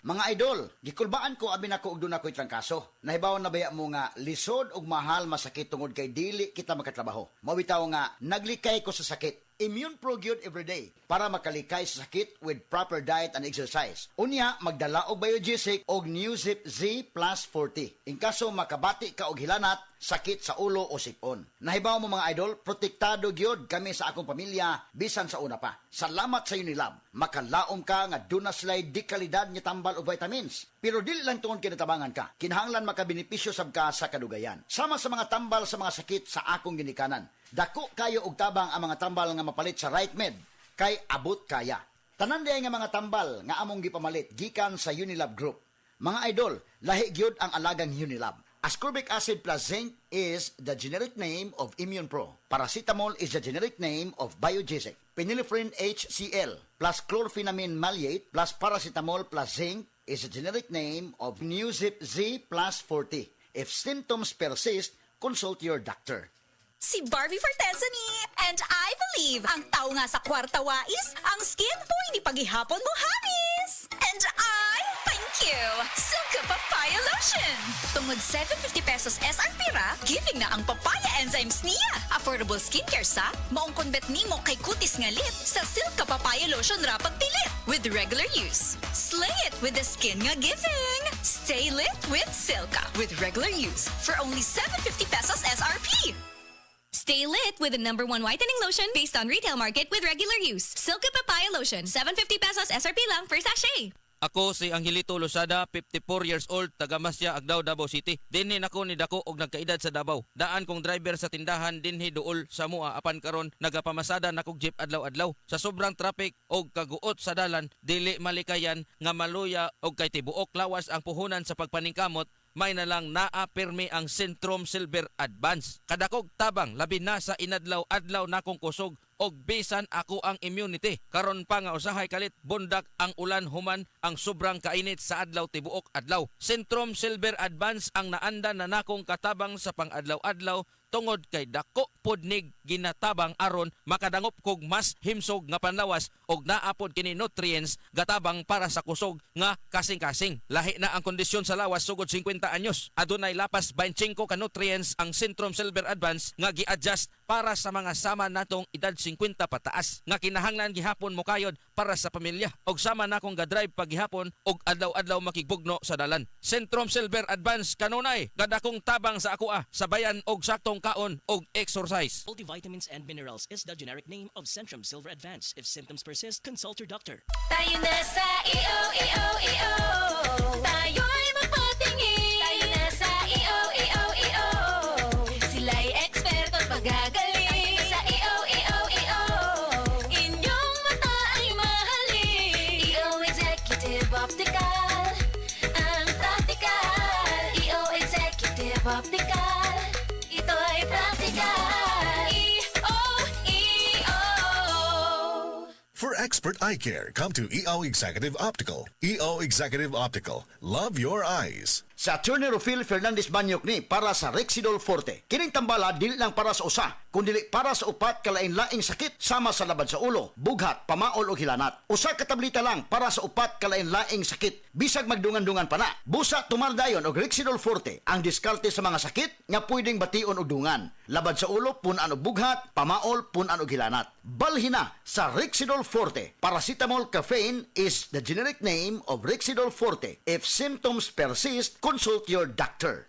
Mga idol, gikulbaan ko abi nako og duna ko'y trangkaso. Nahibaw na baya mo nga lisod og mahal masakit tungod kay dili kita makatrabaho. Mawitaw nga naglikay ko sa sakit. Immune Pro Gyud everyday para makalikay sa sakit with proper diet and exercise. Unya, magdala og Biogesic og Newzip Z Plus 40. In kaso makabati ka og hilanat, sakit sa ulo o sipon. Nahibaw mo mga idol, protektado gyud kami sa akong pamilya bisan sa una pa. Salamat sa Unilab. Makalaom ka nga duna slay di kalidad nga tambal og vitamins. Pero dili lang tungod kinatabangan ka. Kinahanglan makabenepisyo sab ka sa kadugayan. Sama sa mga tambal sa mga sakit sa akong ginikanan. Dako kayo og tabang ang mga tambal nga mapalit sa Right Med kay abot kaya. Tanan diay nga mga tambal nga among gipamalit gikan sa Unilab Group. Mga idol, lahi gyud ang alagang Unilab. Ascorbic acid plus zinc is the generic name of Immune Pro. Paracetamol is the generic name of Biogesic. Phenylephrine HCl plus chlorphenamine maleate plus paracetamol plus zinc is the generic name of Newzip Z plus 40. If symptoms persist, consult your doctor. Si Barbie Forteza ni. And I believe, ang tao nga sa kwarta wais, ang skin po hindi paghihapon mo hamis. And thank you, Silka Papaya Lotion. Tungod 750 pesos SRP ra, giving na ang papaya enzymes niya. Affordable skincare sa, maong konbet nimo kay kutis nga lit sa Silka Papaya Lotion ra pagpilit. With regular use, slay it with the skin nga giving. Stay lit with Silka with regular use for only 750 pesos SRP. Stay lit with the #1 whitening lotion based on retail market with regular use. Silka Papaya Lotion, 750 pesos SRP lang per sachet. Ako si Angelito Losada, 54 years old, taga Masya, Agdao, Davao City. Dinhi nako ni dako og nagkaedad sa Davao. Daan kong driver sa tindahan dinhi duol sa mua apan karon nagapamasada nakog jeep adlaw-adlaw. Sa sobrang traffic og kaguot sa dalan, dili malikayan nga maluya og kay tibuok lawas ang puhunan sa pagpaningkamot. May na lang naapirmi ang Centrum Silver Advance. Kadakog tabang labi na sa inadlaw-adlaw nakong kusog og bisan ako ang immunity. Karon pa nga usahay kalit bundak ang ulan human ang sobrang kainit sa adlaw tibuok adlaw. Centrum Silver Advance ang naanda na nakong katabang sa pang-adlaw-adlaw tungod kay dako pod nig ginatabang aron makadangop kog mas himsog nga panlawas og naapod kini nutrients gatabang para sa kusog nga kasing-kasing. Lahi na ang kondisyon sa lawas sugod 50 anyos. Adunay lapas 25 ka nutrients ang Centrum Silver Advance nga gi-adjust para sa mga sama natong edad 50 pataas nga kinahanglan gihapon mo kayod para sa pamilya og sama na kong gadrive pag gihapon og adlaw-adlaw makigbugno sa dalan. Centrum Silver Advance kanunay gadakong tabang sa akoa sabayan og saktong kaon og exercise. Multivitamins and minerals is the generic name of Centrum Silver Advance. If symptoms persist, consult your doctor. Tayo na sa EO. Tayo'y magpatingin. Tayo na sa EO. Sila'y eksperto pagagaling. Sa EO. Inyong mata ay mahalin. EO Executive Optical. Ang practical. EO Executive Optical. Ito'y practical. EO. For expert eye care, come to EO Executive Optical. EO Executive Optical. Love your eyes. Sa Attorney Rufil Fernandez Banyok ni para sa Rexidol Forte. Kining tambala dili lang para sa usa, kundi para sa upat kalain-laing sakit sama sa labad sa ulo, bughat, pamaol o hilanat. Usa ka tableta lang para sa upat kalain-laing sakit. Bisag magdungan-dungan pa na. Busa tumaldayon og Rexidol Forte ang diskarte sa mga sakit nga pwedeng bation og dungan. Labad sa ulo punan og bughat, pamaol punan og hilanat. Balhina sa Rexidol Forte. Paracetamol caffeine is the generic name of Rexidol Forte. If symptoms persist, consult your doctor.